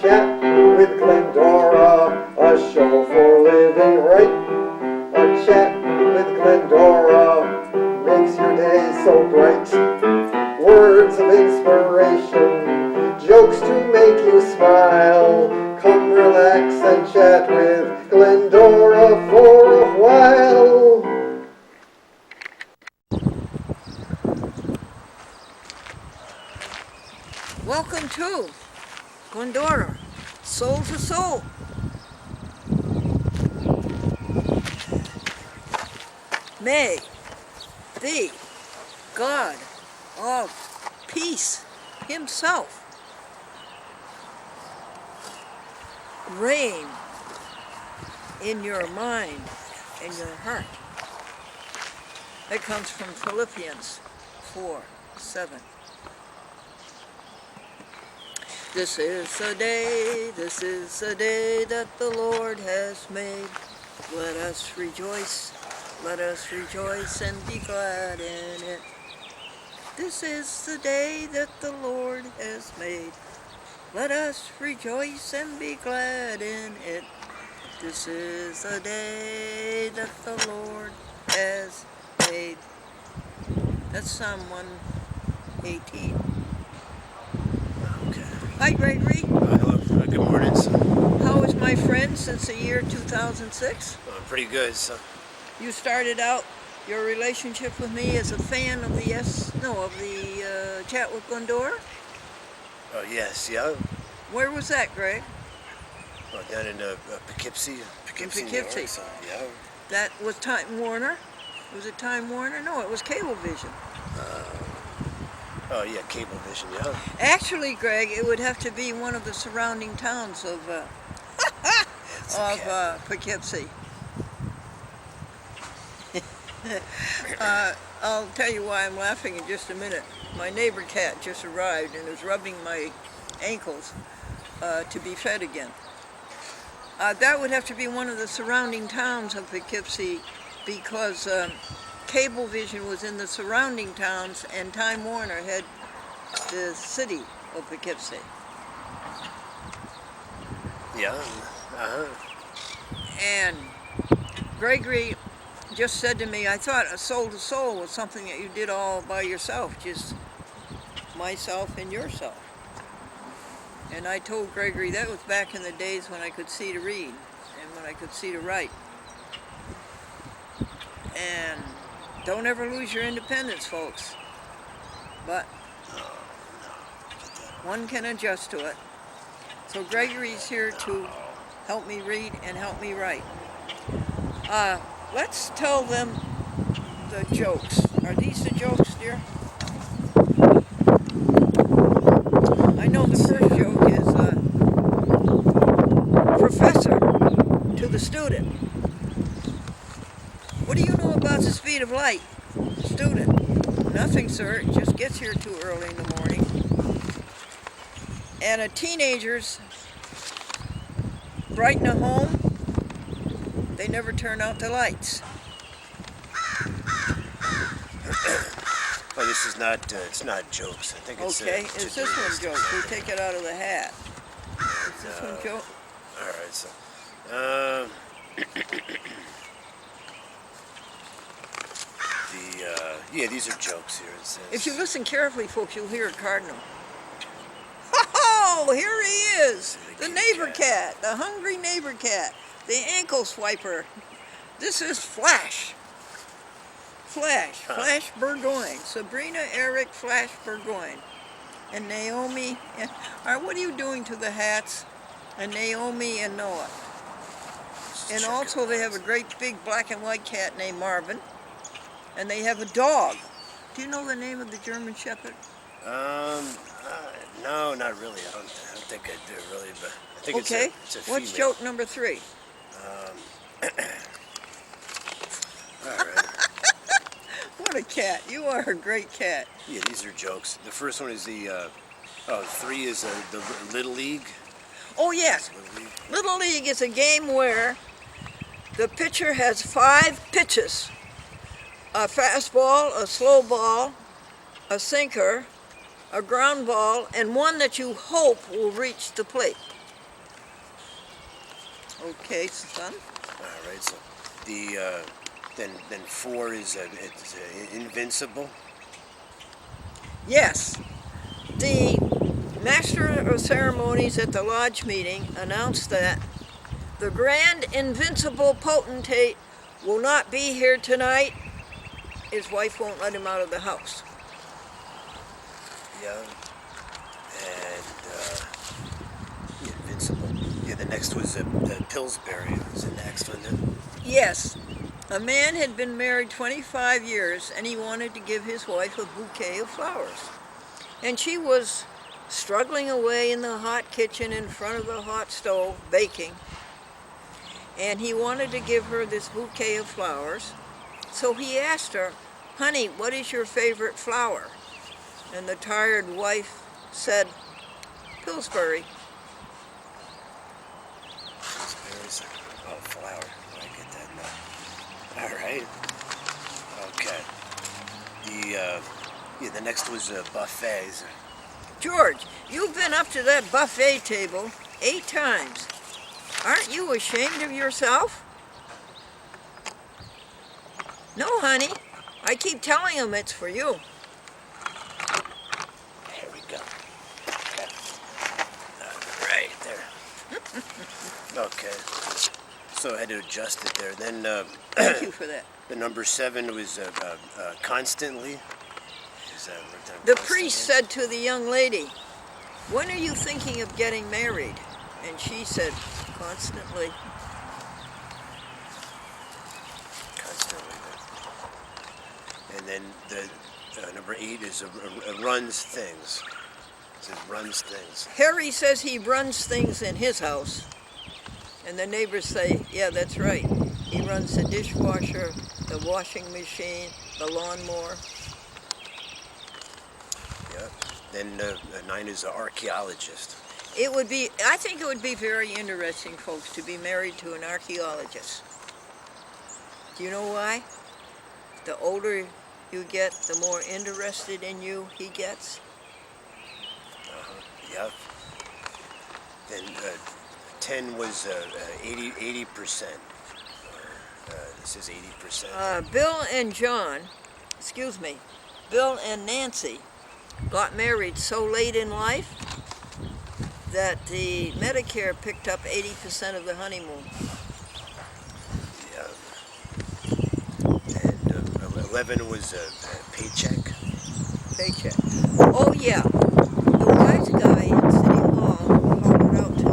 chat with Glendora, a show for living right. A chat with Glendora makes your day so bright. Words of inspiration, jokes to make you smile. Come relax and chat with Glendora for a while. Welcome to Glendora, Soul to Soul. May the God of peace himself reign in your mind and your heart. That comes from Philippians 4:7. This is the day that the Lord has made. Let us rejoice and be glad in it. This is the day that the Lord has made. Let us rejoice and be glad in it. This is the day that the Lord has made. That's Psalm 118. Okay. Hi, Gregory. Hello. Good morning, son. How is my friend since the year 2006? Pretty good, son. You started out your relationship with me as a fan of the chat with Glendora? Oh, yes, yeah. Where was that, Greg? Down in Poughkeepsie. Poughkeepsie. New York, son. Yeah. That was Time Warner? Was it Time Warner? No, it was Cablevision. Oh, yeah, Cablevision, yeah. Actually, Greg, it would have to be one of the surrounding towns of Poughkeepsie. I'll tell you why I'm laughing in just a minute. My neighbor cat just arrived and is rubbing my ankles to be fed again. That would have to be one of the surrounding towns of Poughkeepsie because Cablevision was in the surrounding towns and Time Warner had the city of Poughkeepsie. Yeah. And Gregory just said to me, I thought a soul to soul was something that you did all by yourself, just myself and yourself. And I told Gregory that was back in the days when I could see to read and when I could see to write. And don't ever lose your independence, folks. But one can adjust to it. So Gregory's here to help me read and help me write. Let's tell them the jokes. Are these the jokes, dear? I know the first joke is professor to the student. What do you know about the speed of light? Student. Nothing, sir. It just gets here too early in the morning. And a teenager's brighten a home. They never turn out the lights. Well, this is not, it's not jokes. I think it's Okay, is this one jokes? We take it out of the hat. Is this one joke? All right, so. Yeah, these are jokes here. It says, If you listen carefully, folks, you'll hear a cardinal. Oh, here he is! The neighbor cat, the hungry neighbor cat, the ankle swiper. This is Flash. Flash Burgoyne. Sabrina Eric Flash Burgoyne. And Naomi. What are you doing to the hats? And Naomi and Noah. And also they have a great big black and white cat named Marvin. And they have a dog. Do you know the name of the German Shepherd? No, not really. I don't think I do really, but I think it's a female. What's joke number 3? All right. What a cat. You are a great cat. Yeah, these are jokes. The first one is 3 is the Little League. Oh, yes. Little League is a game where the pitcher has 5 pitches. A fastball, a slow ball, a sinker, a ground ball, and one that you hope will reach the plate. Okay, son. All right, so the then 4 is it's invincible. Yes. The master of ceremonies at the lodge meeting announced that the grand invincible potentate will not be here tonight. His wife won't let him out of the house. Yeah. And invincible. Yeah, the next was the Pillsbury. Was the next one then? Yes. A man had been married 25 years and he wanted to give his wife a bouquet of flowers. And she was struggling away in the hot kitchen in front of the hot stove, baking. And he wanted to give her this bouquet of flowers. So he asked her, "Honey, what is your favorite flower?" And the tired wife said, "Pillsbury." Pillsbury's flower. I get that now. All right. Okay. The next was buffets. George, you've been up to that buffet table 8 times. Aren't you ashamed of yourself? No, honey. I keep telling him it's for you. There we go. Okay. Right there. Okay. So I had to adjust it there. Then Thank you for that. the number 7 was constantly. Is that The priest said to the young lady, "When are you thinking of getting married?" And she said, "Constantly." Constantly. And then the number 8 is runs things. It says runs things. Harry says he runs things in his house. And the neighbors say, "Yeah, that's right. He runs the dishwasher, the washing machine, the lawnmower." Yeah. Then 9 is an archaeologist. I think it would be very interesting, folks, to be married to an archaeologist. Do you know why? The older you get, the more interested in you he gets. Yep. Then 10 was 80%. This is 80%. Bill and Nancy got married so late in life that the Medicare picked up 80% of the honeymoon. Yeah. And 11 was a paycheck. Paycheck. Oh yeah, the wise guy in City Hall called out to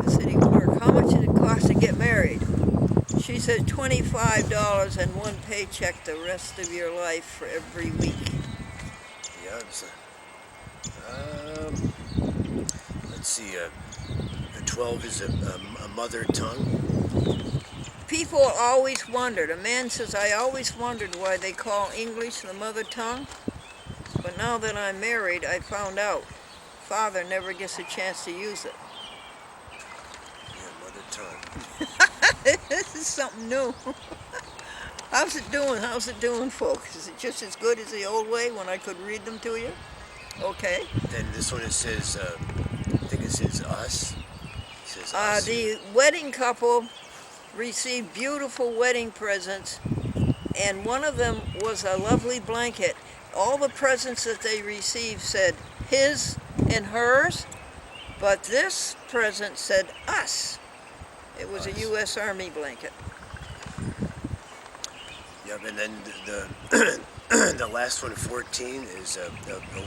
the city clerk, "How much did it cost to get married?" She said $25 and 1 paycheck the rest of your life for every week. Yeah. Let's see. The 12 is a mother tongue. People always wondered. A man says, "I always wondered why they call English the mother tongue. But now that I'm married, I found out. Father never gets a chance to use it." Yeah, mother tongue. This is something new. How's it doing? How's it doing, folks? Is it just as good as the old way when I could read them to you? Okay. Then this one, it says, I think it says us. It says us. The wedding couple received beautiful wedding presents, and one of them was a lovely blanket. All the presents that they received said his and hers, but this present said us. It was a U.S. Army blanket. Yep, and then the the last one, 14, is a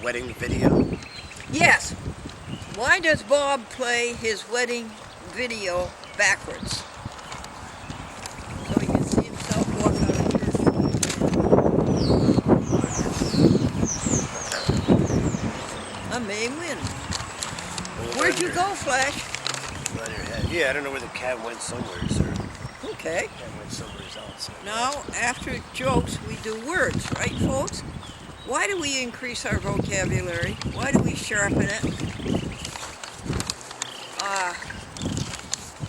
wedding video. Yes. Why does Bob play his wedding video backwards? So he can see himself walk out of church. I may win. Where'd you go, Flash? On your head. Yeah, I don't know where the cat went somewhere, sir. Okay. Cat went somewhere else. Now, after jokes, we do words, right, folks? Why do we increase our vocabulary? Why do we sharpen it?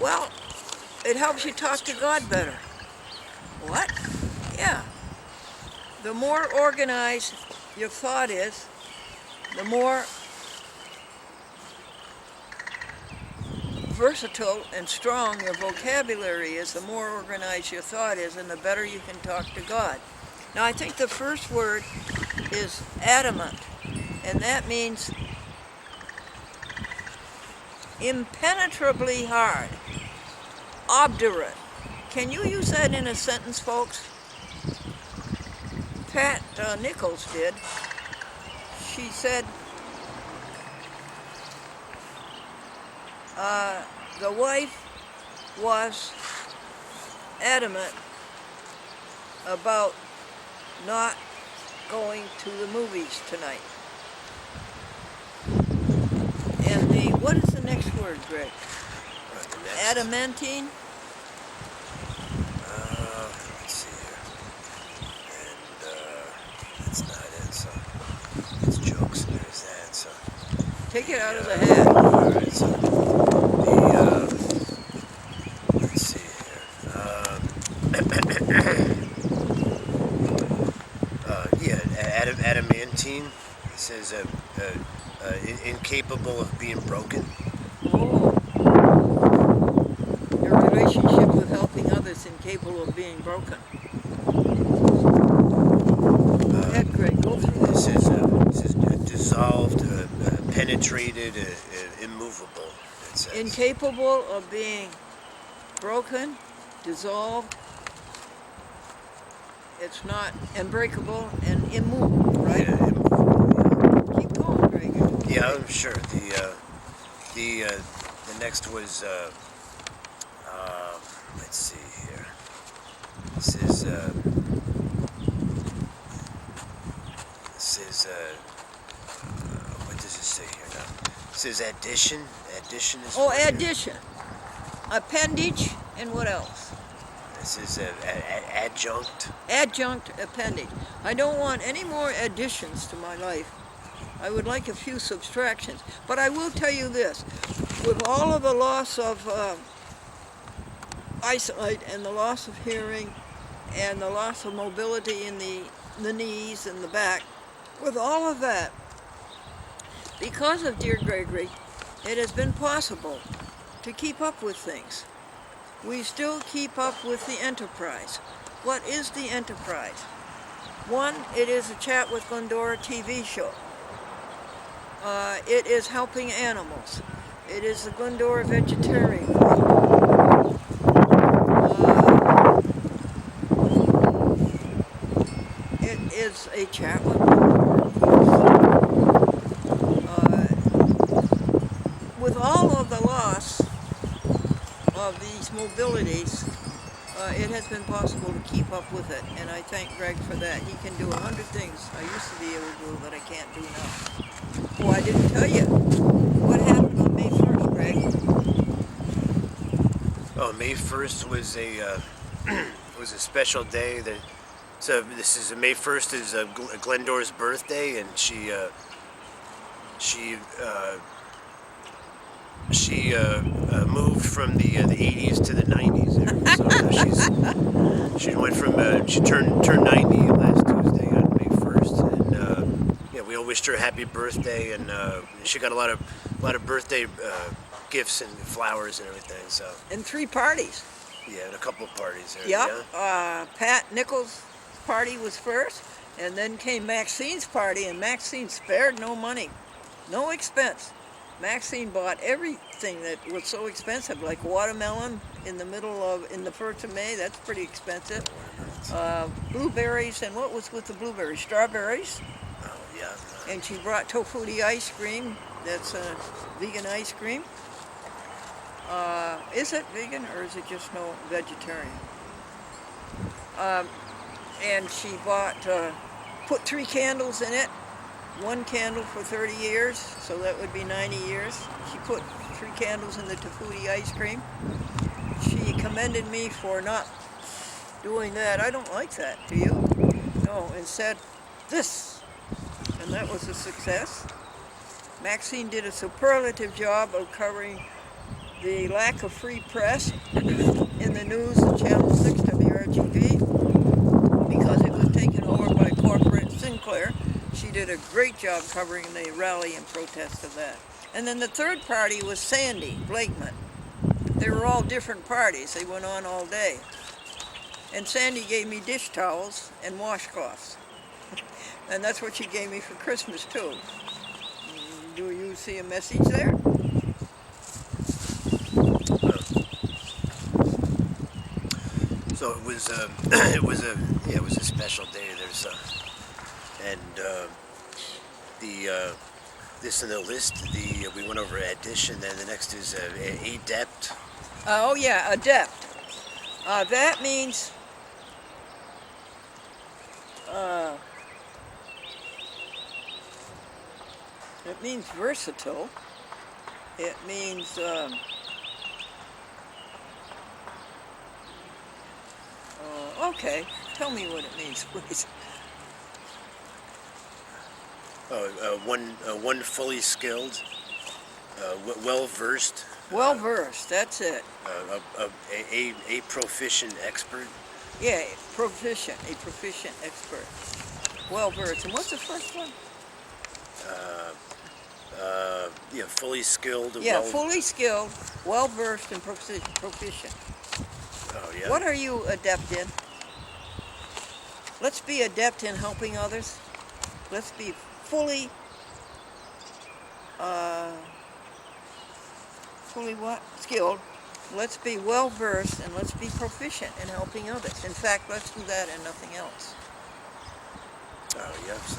Well, it helps you talk to God better. What? Yeah. The more organized your thought is, the more versatile and strong your vocabulary is, the more organized your thought is, and the better you can talk to God. Now, I think the first word is adamant, and that means impenetrably hard, obdurate. Can you use that in a sentence, folks? Pat Nichols did. She said, the wife was adamant about not going to the movies tonight. And what is the next word, Greg? Adamantine? Let's see here. And that's not it, so it's jokes, there's that, so. Take it out of the hat. Alright, so let's see here. Adamantine. It says incapable of being broken. Oh. Your relationship with helping others incapable of being broken. Go ahead, Greg. Go through This is dissolved, penetrated, immovable. It says. incapable of being broken, dissolved. It's not unbreakable and immovable, right? Yeah, immovable. Keep going, Greg. Yeah, I'm sure. The next was let's see here. This is what does it say here now? It says addition. Addition is. Oh, addition. Appendage, and what else? This is adjunct. Adjunct appendage. I don't want any more additions to my life. I would like a few subtractions. But I will tell you this. With all of the loss of eyesight and the loss of hearing and the loss of mobility in the knees and the back, with all of that, because of Dear Gregory, it has been possible to keep up with things. We still keep up with the enterprise. What is the enterprise? One, it is a Chat with Glendora TV show. It is helping animals. It is the Glendora Vegetarian Club. It is a Chat with Glendora. With all of the loss of these mobilities, it has been possible to keep up with it, and I thank Greg for that. He can do 100 things I used to be able to do that I can't do now. Oh, I didn't tell you. What happened on May 1st, Greg? Oh, May 1st was was a special day. So this is May 1st is Glendora's birthday, and she moved from the 80s to the 90s. So she went from she turned 90 last Tuesday on May 1st, and yeah, we all wished her a happy birthday, and she got a lot of birthday gifts and flowers and everything. So And 3 parties. yeah, and a couple of parties there. Yeah. Pat Nichols' party was first, and then came Maxine's party, and Maxine spared no money, no expense. Maxine bought everything that was so expensive, like watermelon in the 1st of May. That's pretty expensive. Blueberries, and what was with the blueberries? Strawberries. Oh yeah. And she brought tofuti ice cream. That's vegan ice cream. Is it vegan, or is it just no vegetarian? And she put 3 candles in it. 1 candle for 30 years, so that would be 90 years. She put 3 candles in the tofuti ice cream. She commended me for not doing that. I don't like that, do you? No, and said this, and that was a success. Maxine did a superlative job of covering the lack of free press in the news of Channel 6 WRGV because it was taken over by corporate Sinclair. She did a great job covering the rally and protest of that. And then the 3rd party was Sandy Blakeman. They were all different parties. They went on all day. And Sandy gave me dish towels and washcloths. And that's what she gave me for Christmas, too. Do you see a message there? So it was it was a special day. There's this in the list. We went over addition. Then the next is adept. Oh yeah, adept. That means it means versatile. It means okay. Tell me what it means, please. One fully skilled, well versed. Well versed. That's it. A proficient expert. Yeah, proficient. A proficient expert. Well versed. And what's the first one? Fully skilled. Yeah, fully skilled, well versed, and proficient. Oh yeah. What are you adept in? Let's be adept in helping others. Let's be fully what? Skilled. Let's be well versed and let's be proficient in helping others. In fact, let's do that and nothing else. Oh yes.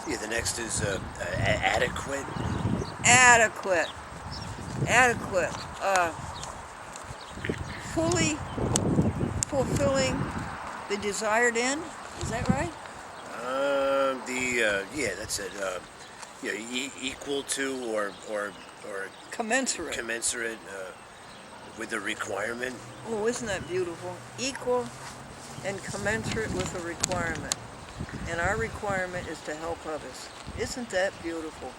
The next is adequate. Adequate. Fully fulfilling the desired end. Is that right? That's it. Equal to or Commensurate. With the requirement. Oh, isn't that beautiful? Equal and commensurate with a requirement. And our requirement is to help others. Isn't that beautiful?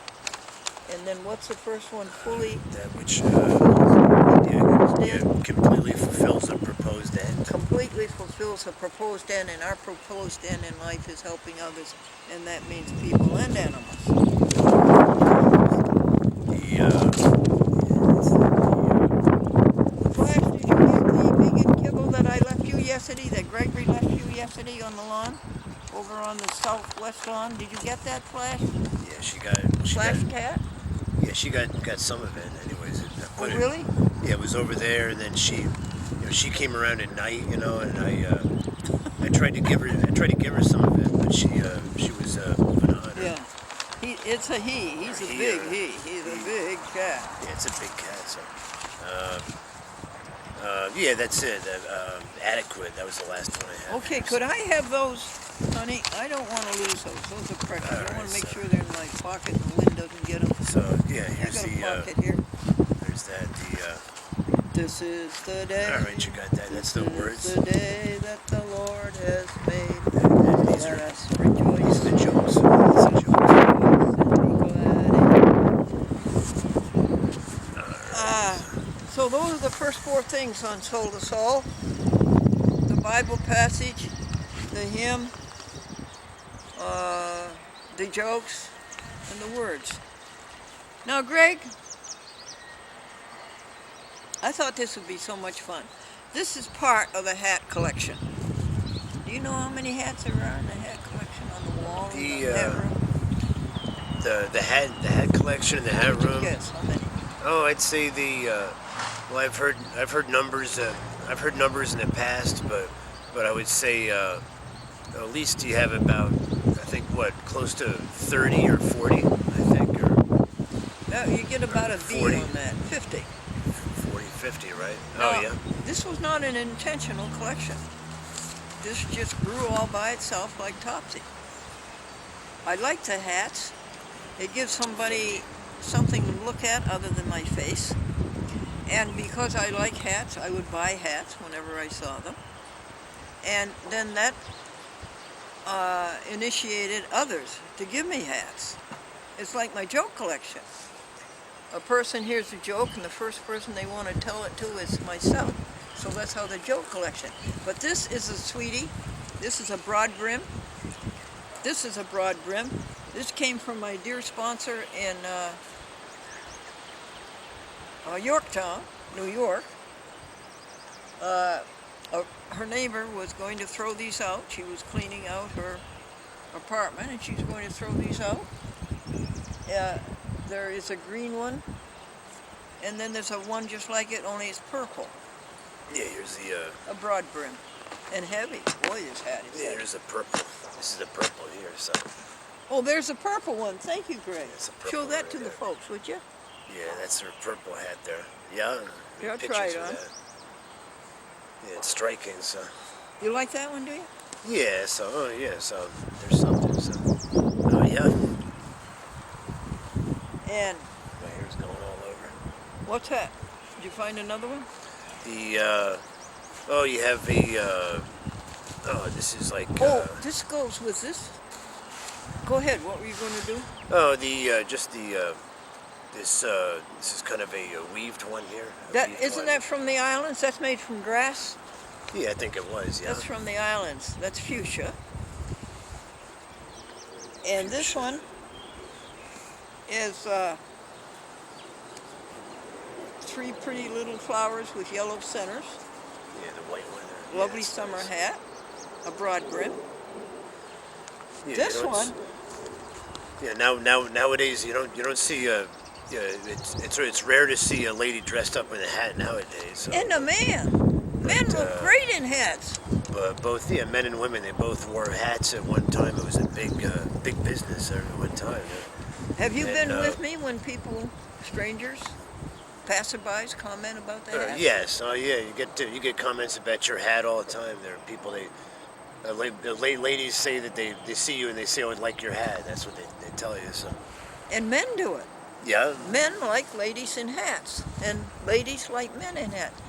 And then what's the first one? Fully... that which completely fulfills a proposed end. Completely fulfills a proposed end, and our proposed end in life is helping others, and that means people and animals. Flash, did you get the vegan kibble that I left you yesterday, that Gregory left you yesterday on the lawn? Over on the southwest lawn? Did you get that, Flash? Yeah, she got it. Flash cat? Yeah, she got some of it. Anyways, Oh, really? Yeah, it was over there, and then she came around at night, and I tried to give her some of it, but she was moving on. Yeah. It's a he. He's a big he. He's a big cat. Yeah, it's a big cat. So, that's it. Adequate. That was the last one I had. Okay, could I have those, honey? I don't want to lose those. Those are precious. I want to make sure they're in my pocket and the wind doesn't get them. So yeah, here's I got a pocket here. There's that. This is the day. All right, you got that. That's the words. This is the day that the Lord has made. And these Let are us rejoice. these are the jokes. That's the jokes. So those are the first four things on Soul to Soul. The Bible passage, the hymn, the jokes, and the words. Now, Greg, I thought this would be so much fun. This is part of the hat collection. Do you know how many hats there are in the hat collection on the wall in the hat room? The hat collection in the hat room. Yes, how many? Oh, I'd say well, I've heard numbers. I've heard numbers in the past, but I would say at least you have about, I think, close to 30 or 40, I think, or. No, you get about a B 40. on that. 50. 40, 50, right? Now, Oh yeah. This was not an intentional collection. This just grew all by itself like Topsy. I like the hats. It gives somebody something to look at other than my face. And because I like hats, I would buy hats whenever I saw them. And then that initiated others to give me hats. It's like my joke collection. A person hears a joke, and the first person they want to tell it to is myself. So that's how the joke collection. But this is a sweetie. This is a broad brim. This is a broad brim. This came from my dear sponsor in Yorktown, New York. Her neighbor was going to throw these out. She was cleaning out her apartment, and she's going to throw these out. There is a green one, and then there's a one just like it, only it's purple. Yeah, here's the. A broad brim, and heavy. Boy, this hat is Yeah, heavy. here's the purple. This is the purple here, so. Oh, there's a purple one. Thank you, Greg. It's a purple Show that right to the there. folks, would you? Yeah, that's her purple hat there. Yeah. Yeah, I'll pictures try it of on. that. Yeah, it's striking. So. You like that one, do you? Yeah. So. Oh, yeah. So there's something. So. Oh yeah. And My hair's going all over. what's that? Did you find another one? The. Oh, you have the. Oh, this is like. Oh, this goes with this. Go ahead. What were you going to do? Oh, the just the. This is kind of a weaved one here. That isn't that from the islands? That's made from grass. Yeah, I think it was. Yeah. That's from the islands. That's fuchsia. And this Fuchsia. one is three pretty little flowers with yellow centers. Yeah, the white one there. Lovely Yeah, it's summer nice. hat. A broad brim. Yeah, This you don't one. Yeah, nowadays you don't see yeah, it's rare to see a lady dressed up in a hat nowadays. So, And a man. Men But, look great in hats. but both men and women, they both wore hats at one time. It was a big business at one time. Have you and, been with me when people, strangers, passerbys comment about the hat? Yes, oh yeah, you get comments about your hat all the time. There are people ladies say that they see you and they say, "Oh, I like your hat." That's what they tell you. So And men do it. yeah, Men like ladies in hats, and ladies like men in hats.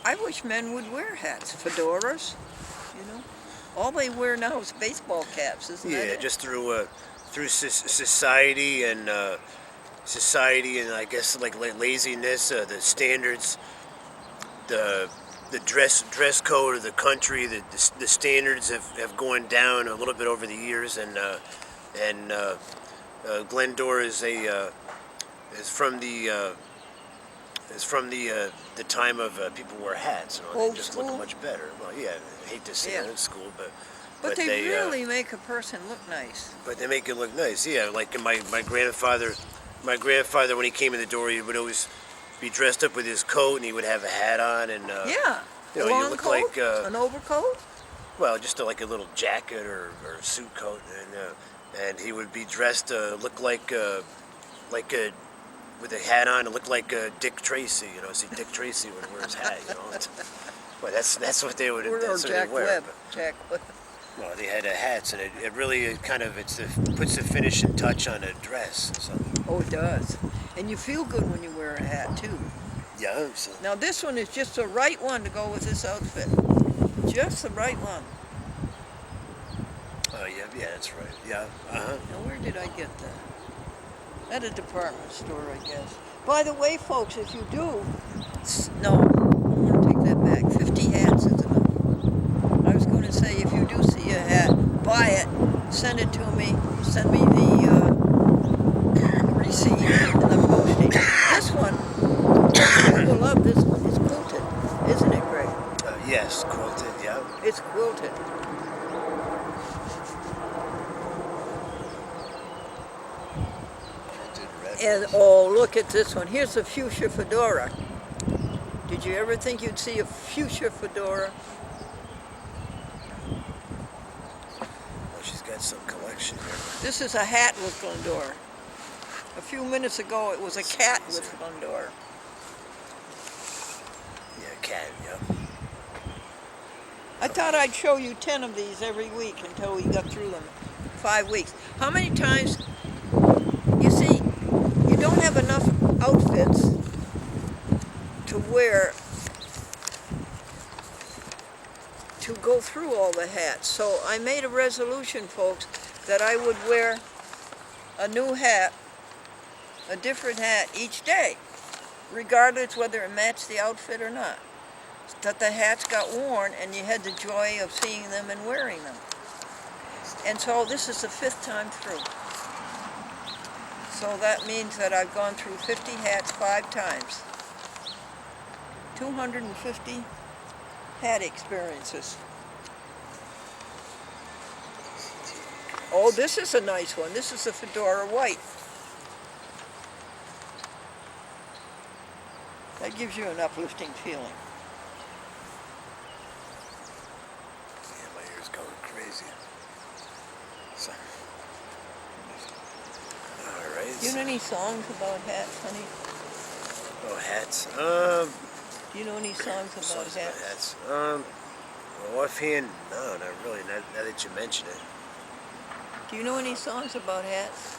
I wish men would wear hats, fedoras, you know. All they wear now is baseball caps, isn't that yeah, it? just through society and I guess like laziness, the standards, the dress code of the country, the standards have gone down a little bit over the years, and Glendora is from the time of people wear hats. You know, Old they just school? look much better. Well, yeah, I hate to say Yeah. old school, But they really make a person look nice. but they make it look nice. Yeah, like my grandfather when he came in the door, he would always be dressed up with his coat and he would have a hat on and Yeah, you know, a you long look coat, like an overcoat. well, just like a little jacket or suit coat, and he would be dressed look like with a hat on, it looked like Dick Tracy. You know, see Dick Tracy would wear his hat. You know, well, that's what they would. Or That's what Jack they wear. Webb. Jack Webb. Well, they had hats, and it really puts the finishing touch on a dress. So Oh, it does. And you feel good when you wear a hat, too. yeah, so, Now, this one is just the right one to go with this outfit. Just the right one. oh yeah, that's right. Yeah, Now, where did I get that? At a department store, I guess. By the way, folks, if you do... No, I'm going to take that back. 50 hats is enough. I was going to say, if you do see a hat, buy it, send it to me, send me the receipt and the postage. This one, you will love this one. It's quilted, isn't it, Greg? yes, quilted. Yeah, It's quilted. quilted red. And oh, look at this one. Here's a fuchsia fedora. Did you ever think you'd see a fuchsia fedora? Oh, she's got some collection here. This is a hat with Glendora. A few minutes ago, it was a cat with Glendora. Yeah, cat. Yeah. I thought I'd show you 10 of these every week until we got through them. 5 weeks. How many times, you see, you don't have enough outfits to wear to go through all the hats. So I made a resolution, folks, that I would wear a new hat, a different hat each day, regardless whether it matched the outfit or not. That the hats got worn and you had the joy of seeing them and wearing them. And so this is the 5th time through. So that means that I've gone through 50 hats 5 times. 250 hat experiences. Oh, this is a nice one. This is a Fedora White. That gives you an uplifting feeling. Yeah, my ear's going crazy. So, all right. Do you know any songs about hats, honey? Oh, hats. Do you know any songs about Songs about hats? hats. Offhand, no, not really. Now that you mention it. Do you know any songs about hats?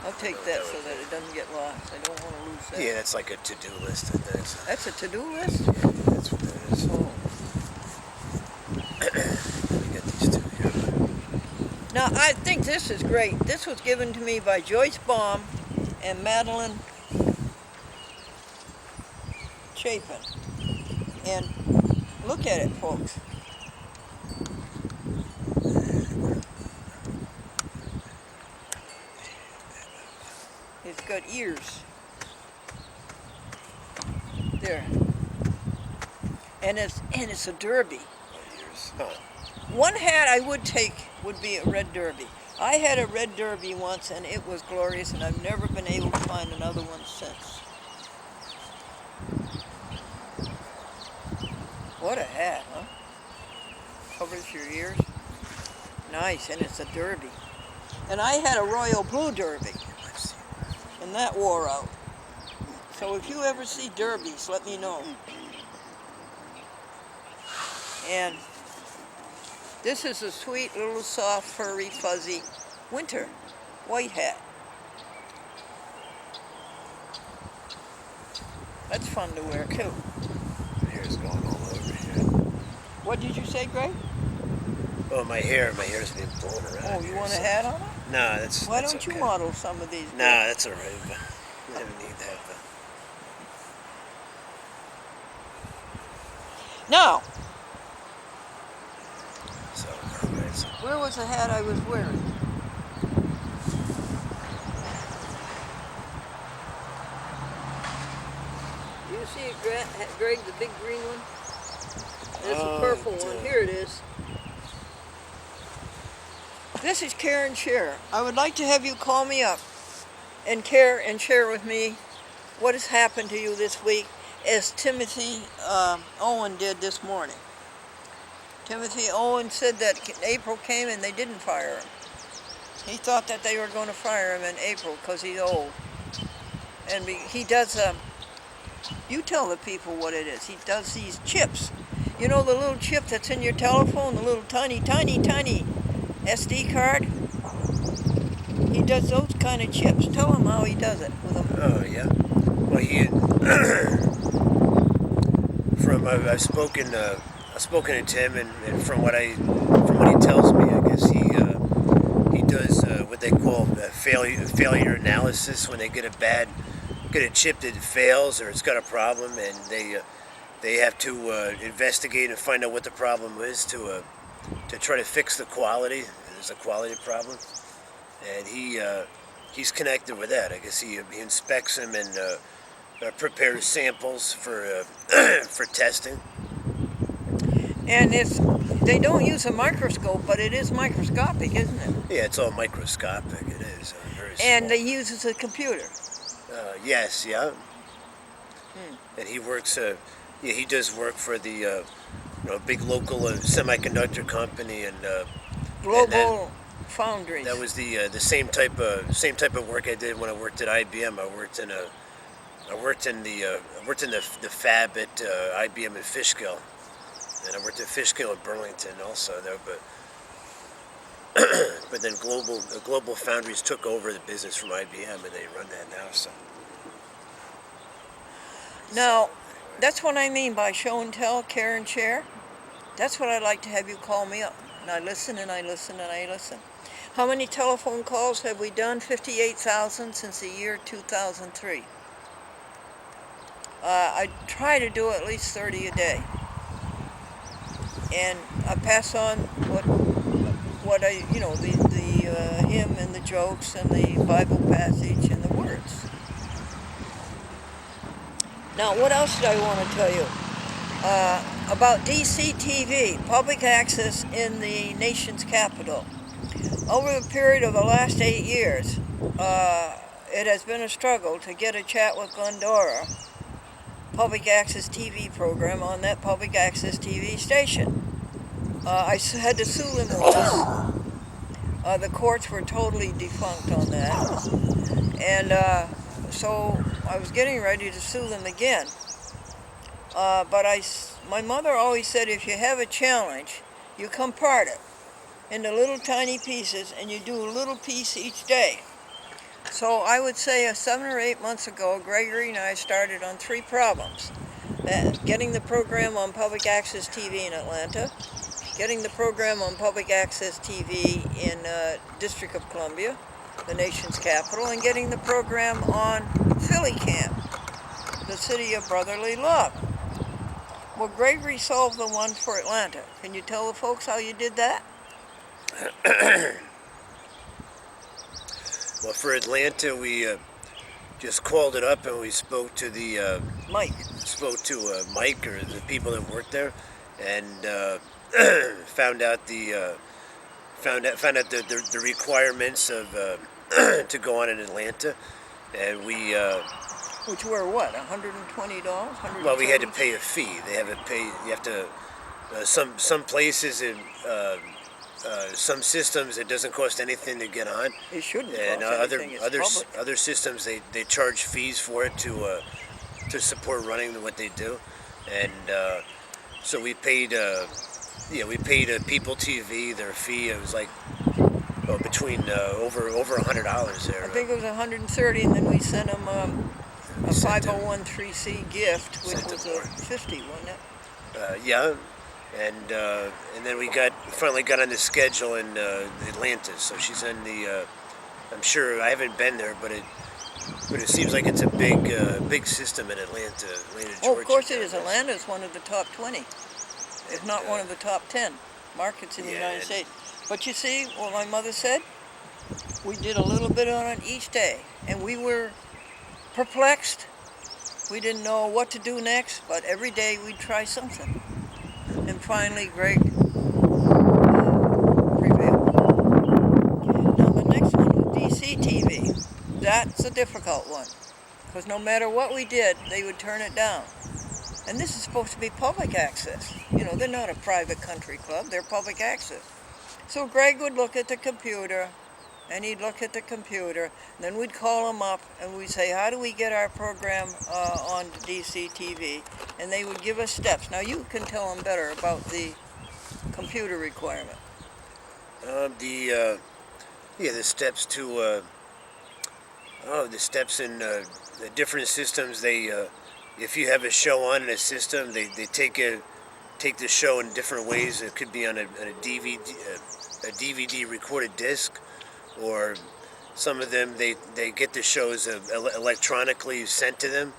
I'll take that so that it doesn't get lost. I don't want to lose that. Yeah, that's like a to-do list, I think. So. That's a to-do list? Yeah, that's what that is. Oh. Let me get these two here. Now, I think this is great. This was given to me by Joyce Baum and Madeline Chapin. And look at it, folks. It's got ears. There. And it's a derby. Huh. One hat I would take would be a red derby. I had a red derby once and it was glorious, and I've never been able to find another one since. What a hat, huh? Covers your ears. Nice, and it's a derby. And I had a royal blue derby, and that wore out. So if you ever see derbies, let me know. And this is a sweet little soft, furry, fuzzy winter white hat. That's fun to wear too. My hair's going all over here. What did you say, Greg? Oh, my hair's being blown around. Oh, you here, want a so- hat on it? No, that's. Why that's don't okay. you model some of these? Nah, that's all right. But I don't need that. But. Now, So, all right. So, where was the hat I was wearing? Do you see it, Greg, the big green one? There's a purple one. Here it is. This is Karen Share. I would like to have you call me up and care and share with me what has happened to you this week, as Timothy Owen did this morning. Timothy Owen said that April came and they didn't fire him. He thought that they were going to fire him in April because he's old. And he does, you tell the people what it is. He does these chips. You know the little chip that's in your telephone, the little tiny, tiny, tiny SD card? He does those kind of chips. Tell him how he does it with them. oh yeah. Well, I've spoken to Tim, and from what he tells me, I guess he does what they call failure analysis when they get a chip that fails or it's got a problem, and they have to investigate and find out what the problem is to try to fix the quality. There's a quality problem, and he's connected with that. I guess he inspects them and prepares samples for for testing. And they don't use a microscope, but it is microscopic, isn't it? Yeah, it's all microscopic. It is very small. And they uses a computer. Yes, yeah. And he works. He does work for the big local semiconductor company, and Global Foundries. that was the same type of work I did when I worked at IBM. I worked in the fab at IBM in Fishkill, and I worked at Fishkill at Burlington also there. But then Global Foundries took over the business from IBM, and they run that now. So Now, that's what I mean by show and tell, care and share. That's what I'd like to have you call me up. And I listen and I listen and I listen. How many telephone calls have we done? 58,000 since the year 2003. I try to do at least 30 a day. And I pass on what I, the hymn and the jokes and the Bible passage and the words. Now, what else did I want to tell you? About DCTV, public access in the nation's capital. Over the period of the last 8 years, it has been a struggle to get a Chat with Glendora public access TV program on that public access TV station. I had to sue them once. The courts were totally defunct on that. And so I was getting ready to sue them again. But my mother always said, if you have a challenge, you compart it into little tiny pieces and you do a little piece each day. So I would say 7 or 8 months ago, Gregory and I started on 3 problems. Getting the program on public access TV in Atlanta, getting the program on public access TV in District of Columbia, the nation's capital, and getting the program on Philly Camp, the city of brotherly love. Well, Gregory solved the one for Atlanta. Can you tell the folks how you did that? Well, for Atlanta, we just called it up and we spoke to the Mike. Mike or the people that worked there, and found out the requirements of to go on in Atlanta, and we. Which were what? $120? Well, we had to pay a fee. They have to pay. You have to. Some places in. Some systems it doesn't cost anything to get on, It shouldn't and cost anything. It's public. other systems they charge fees for it to support running what they do, and so we paid People TV their fee. It was like between over $100 there. I think it was $130, and then we sent them a 501(c) gift, which was a $50, wasn't it? Yeah. And then we finally got on the schedule in Atlanta. So she's in the. I'm sure I haven't been there, but it seems like it's a big system in Atlanta, Georgia. Oh, of course it is. Atlanta is one of the top 20, if not one of the top 10 markets in the United States. But you see, what my mother said, we did a little bit on it each day, and we were perplexed. We didn't know what to do next, but every day we'd try something. And finally, Greg prevailed. Now, the next one was DCTV. That's a difficult one, because no matter what we did, they would turn it down. And this is supposed to be public access. You know, they're not a private country club, they're public access. So Greg would look at the computer, and he'd look at the computer, and then we'd call him up, and we'd say, how do we get our program on DCTV? And they would give us steps. Now you can tell them better about the computer requirement. The steps to the steps in the different systems. They if you have a show on in a system, they take the show in different ways. It could be on a DVD recorded disc, or some of them they get the shows electronically sent to them,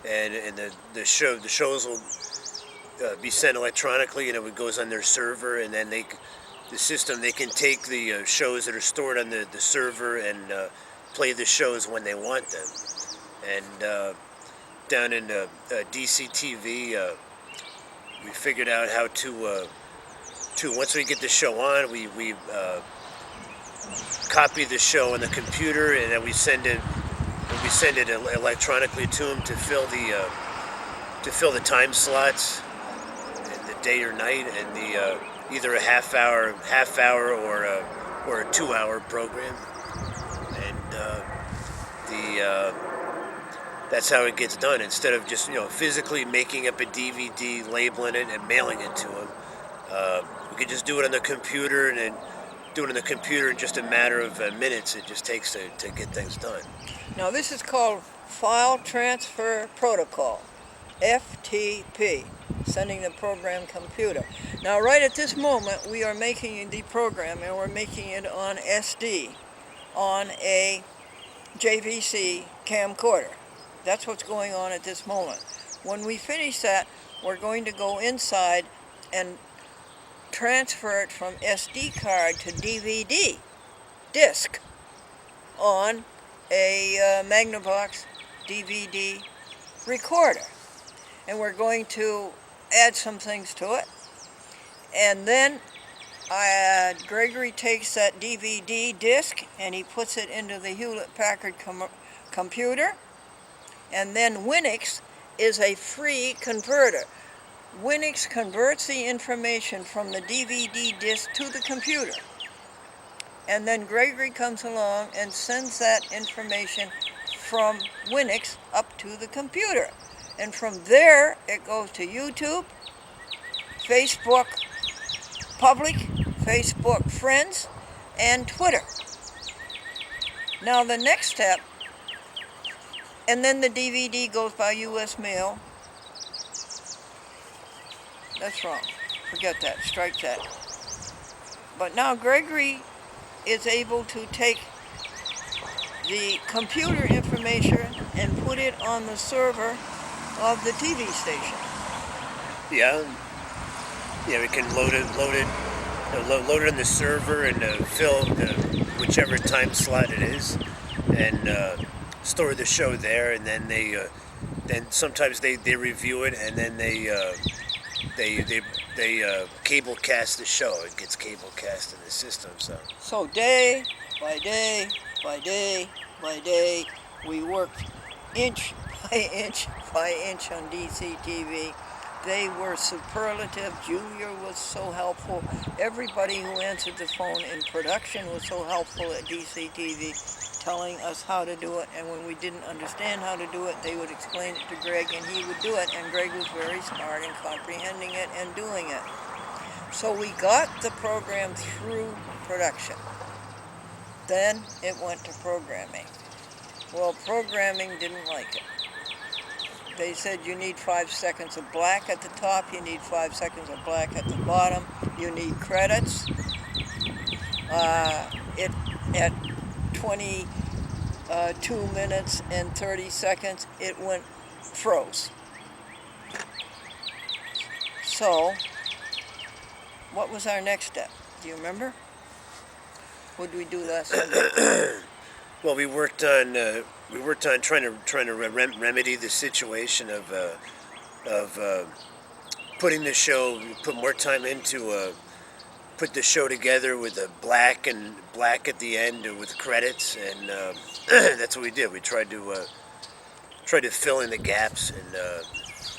and the shows will be sent electronically, and it goes on their server, and then the system can take the shows that are stored on the server and play the shows when they want them. And down in DCTV, we figured out how to once we get the show on, we copy the show on the computer, and then we send it electronically to them to fill the time slots, the day or night, and the either a half hour or a 2-hour program, and that's how it gets done. Instead of just physically making up a DVD, labeling it, and mailing it to them, we could just do it on the computer, and then do it in the computer in just a matter of minutes. It just takes to get things done. Now this is called File Transfer Protocol, FTP, sending the program computer. Now right at this moment we are making the program, and we're making it on SD, on a JVC camcorder. That's what's going on at this moment. When we finish that, we're going to go inside and transfer it from SD card to DVD. disc on a Magnavox DVD recorder. And we're going to add some things to it. And then Gregory takes that DVD disc and he puts it into the Hewlett-Packard computer. And then Winix is a free converter. Winix converts the information from the DVD disc to the computer. And then Gregory comes along and sends that information from Winix up to the computer. And from there, it goes to YouTube, Facebook Public, Facebook Friends, and Twitter. Now the next step, and then the DVD goes by U.S. mail. That's wrong. Forget that. Strike that. But now Gregory is able to take the computer information and put it on the server of the TV station. Yeah. Yeah, we can load it on the server and fill whichever time slot it is, and store the show there. And then then sometimes they review it, and then they cable cast the show. It gets cable cast in the system. So day by day by day by day, we worked inch by inch by inch on DCTV. They were superlative. Julia was so helpful. Everybody who answered the phone in production was so helpful at DCTV, telling us how to do it. And when we didn't understand how to do it, they would explain it to Greg, and he would do it. And Greg was very smart in comprehending it and doing it. So we got the program through production. Then it went to programming. Well, programming didn't like it. They said you need 5 seconds of black at the top, you need 5 seconds of black at the bottom, you need credits. At 22 minutes and 30 seconds, it froze. So, what was our next step? Do you remember? What did we do last Sunday? Well, we worked on trying to remedy the situation of putting the show, put more time into put the show together with a black at the end with credits, and that's what we did. We tried to fill in the gaps and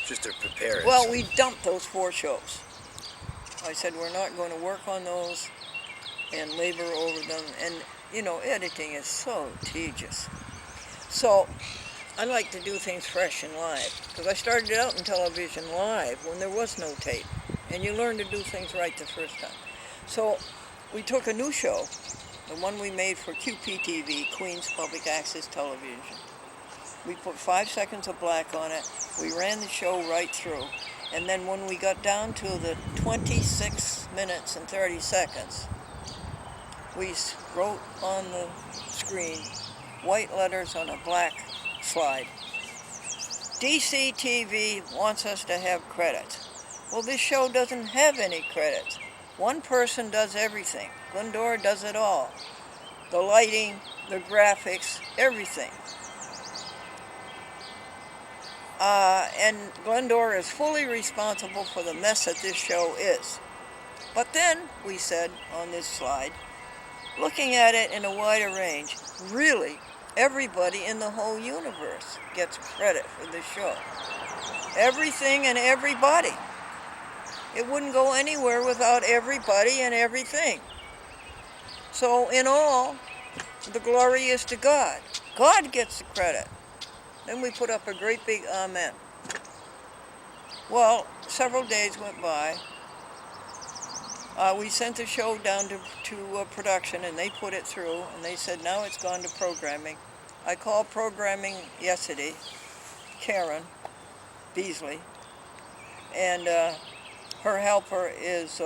just to prepare it. Well, we dumped those 4 shows. I said we're not going to work on those and labor over them, and editing is so tedious. So I like to do things fresh and live, because I started out in television live when there was no tape, and you learn to do things right the first time. So we took a new show, the one we made for QPTV, Queens Public Access Television. We put 5 seconds of black on it, we ran the show right through, and then when we got down to the 26 minutes and 30 seconds, we wrote on the screen, white letters on a black slide, DCTV wants us to have credits. Well, this show doesn't have any credits. One person does everything. Glendora does it all. The lighting, the graphics, everything. And Glendora is fully responsible for the mess that this show is. But then, we said on this slide, looking at it in a wider range, really, everybody in the whole universe gets credit for this show. Everything and everybody. It wouldn't go anywhere without everybody and everything. So in all, the glory is to God. God gets the credit. Then we put up a great big amen. Well, several days went by. We sent the show down to production, and they put it through, and they said, now it's gone to programming. I called programming yesterday, Karen Beasley, and her helper is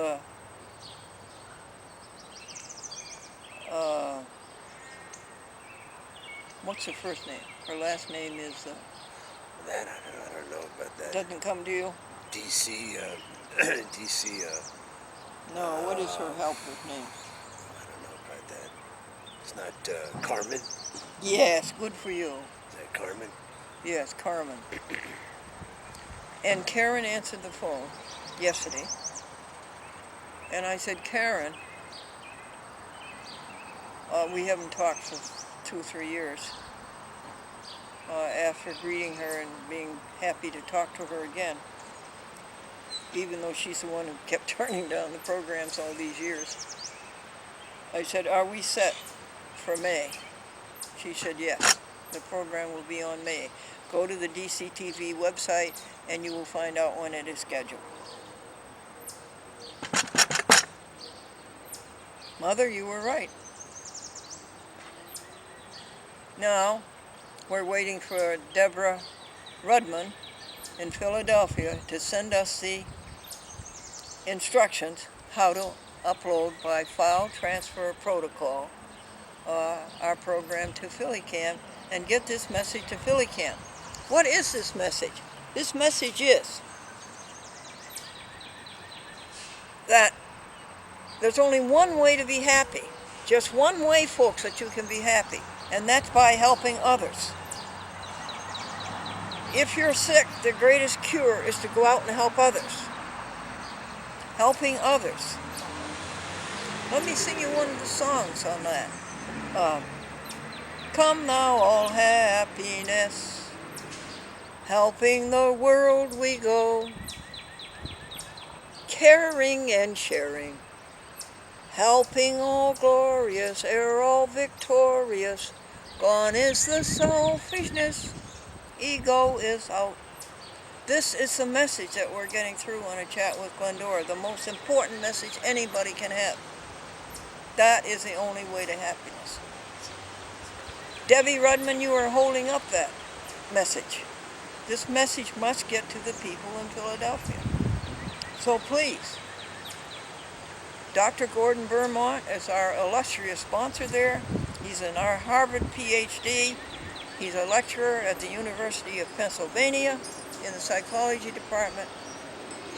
what's her first name? Her last name is... That I don't know about that. Doesn't come to you? DC. No, what is her helper's name? I don't know about that. It's not Carmen. Yes, good for you. Is that Carmen? Yes, Carmen. And Karen answered the phone yesterday. And I said, Karen, we haven't talked for 2 or 3 years. After greeting her and being happy to talk to her again, even though she's the one who kept turning down the programs all these years. I said, are we set for May? She said, yes, the program will be on May. Go to the DCTV website and you will find out when it is scheduled. Mother, you were right. Now, we're waiting for Deborah Rudman in Philadelphia to send us the instructions how to upload by file transfer protocol our program to PhillyCam and get this message to PhillyCam. What is this message? This message is that there's only one way to be happy. Just one way, folks, that you can be happy, and that's by helping others. If you're sick, the greatest cure is to go out and help others. Helping others. Let me sing you one of the songs on that. Come now, all happiness, helping the world we go, caring and sharing, helping all glorious, ere all victorious. Gone is the selfishness, ego is out. This is the message that we're getting through on a chat with Glendora, the most important message anybody can have. That is the only way to happiness. Debbie Rudman, you are holding up that message. This message must get to the people in Philadelphia. So please, Dr. Gordon Vermont is our illustrious sponsor there. He's an Harvard PhD. He's a lecturer at the University of Pennsylvania in the psychology department.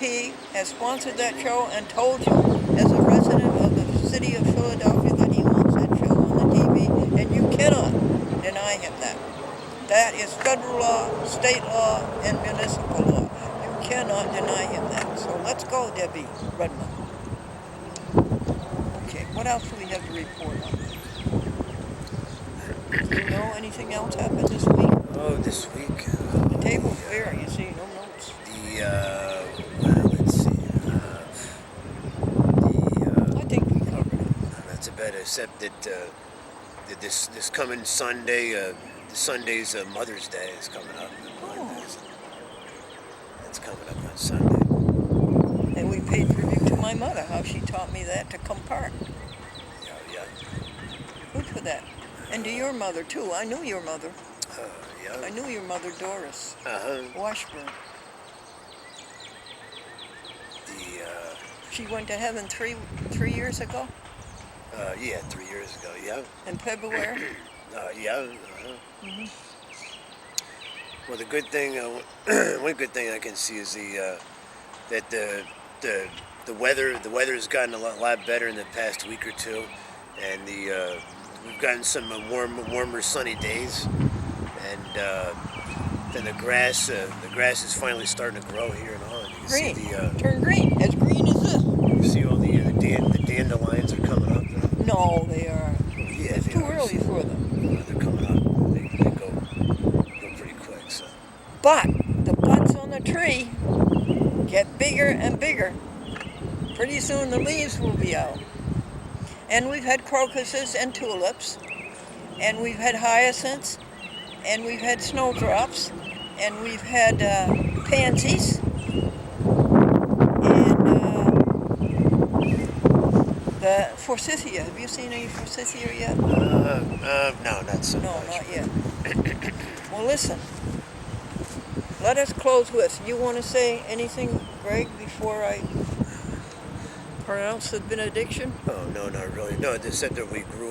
He has sponsored that show and told you, as a resident of the city of Philadelphia, that he wants that show on the TV, and you cannot deny him that. That is federal law, state law, and municipal law. You cannot deny him that. So let's go, Debbie Rudman. Okay, what else do we have to report on? Do you know anything else happened this week? Oh, this week. The table's bare, you see, no notes. Let's see. I think we covered it. That's about it, except that this coming Sunday, Sunday's Mother's Day is coming up. It's coming up on Sunday. And we paid tribute to my mother, how she taught me that to come park. Yeah. Good for that. And to your mother, too. I knew your mother. Yeah. I knew your mother, Doris Washburn. She went to heaven three years ago? Yeah, 3 years ago, yeah. In February? Yeah. Mm-hmm. Well, the good thing, one good thing I can see is that the weather's gotten a lot better in the past week or two, and we've gotten some warmer sunny days, and then the grass is finally starting to grow here and on. You can Green. see Turn green. As green as this. you see all the dandelions are coming up. No, they are. Yeah, It's too early for them. They're coming up. They go pretty quick. So. But the buds on the tree get bigger and bigger. Pretty soon the leaves will be out. And we've had crocuses and tulips, and we've had hyacinths, and we've had snowdrops, and we've had pansies, and the forsythia. Have you seen any forsythia yet? No, not so No, much. not yet. Well, listen. Let us close with, you want to say anything, Greg, before I pronounce the benediction? Oh, no, not really. No, they said that we grew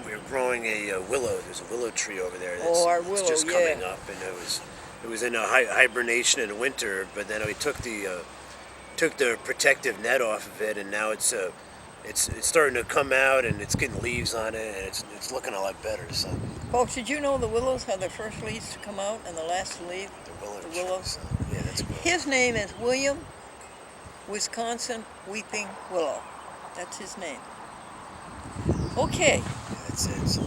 we're growing a willow. There's a willow tree over there that's our it's willow, just yeah. coming up, and it was in a hibernation in the winter, but then we took the protective net off of it, and now it's it's starting to come out and it's getting leaves on it and it's looking a lot better. So Folks, did you know the willows have their first leaves to come out and the last to leave? the willow The tree, willows. so, yeah, that's cool. His name is William Wisconsin Weeping Willow. That's his name. Okay. Yeah, that's it. So.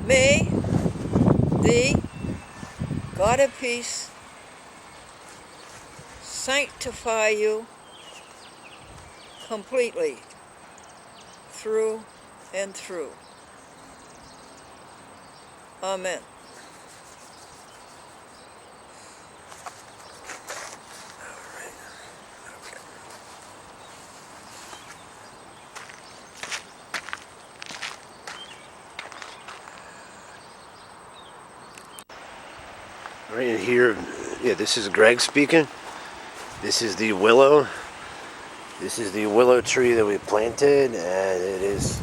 May the God of peace sanctify you completely through and through. Amen. Right here, yeah, this is Greg speaking. This is the willow. This is the willow tree that we planted, and it is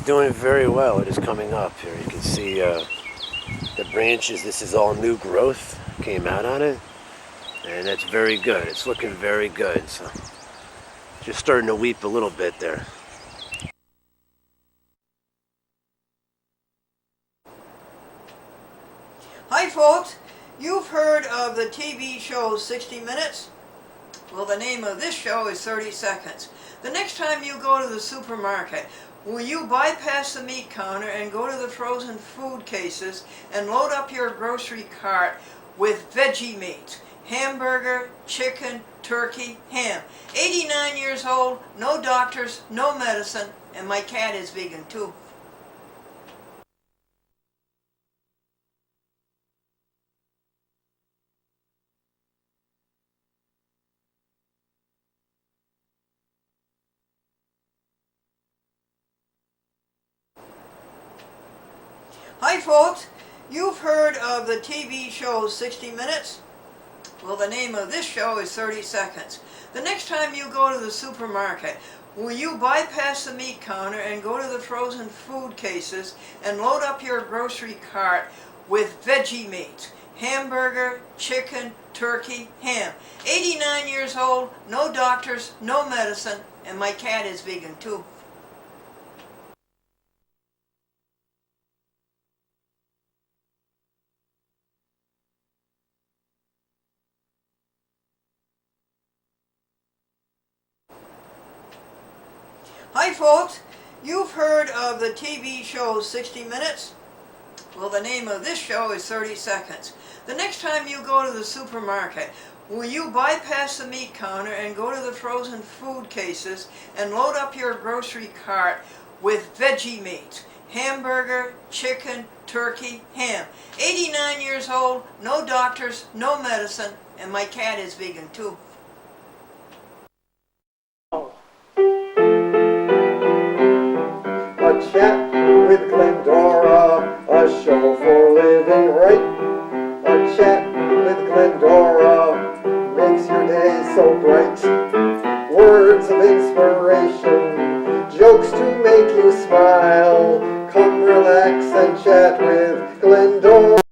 doing very well. It is coming up here. You can see the branches. This is all new growth came out on it, and that's very good. It's looking very good. So just starting to weep a little bit there. Hi folks, you've heard of the TV show 60 Minutes? Well, the name of this show is 30 Seconds. The next time you go to the supermarket, will you bypass the meat counter and go to the frozen food cases and load up your grocery cart with veggie meats? Hamburger, chicken, turkey, ham. 89 years old, no doctors, no medicine, and my cat is vegan too. Hi folks, you've heard of the TV show 60 Minutes? Well, the name of this show is 30 Seconds. The next time you go to the supermarket, will you bypass the meat counter and go to the frozen food cases and load up your grocery cart with veggie meats? Hamburger, chicken, turkey, ham. 89 years old, no doctors, no medicine, and my cat is vegan too. Hi folks, you've heard of the TV show 60 Minutes? Well, the name of this show is 30 Seconds. The next time you go to the supermarket, will you bypass the meat counter and go to the frozen food cases and load up your grocery cart with veggie meats? Hamburger, chicken, turkey, ham. 89 years old, no doctors, no medicine, and my cat is vegan too. A chat with Glendora, a show for living right. A chat with Glendora makes your day so bright. Words of inspiration, jokes to make you smile. Come relax and chat with Glendora.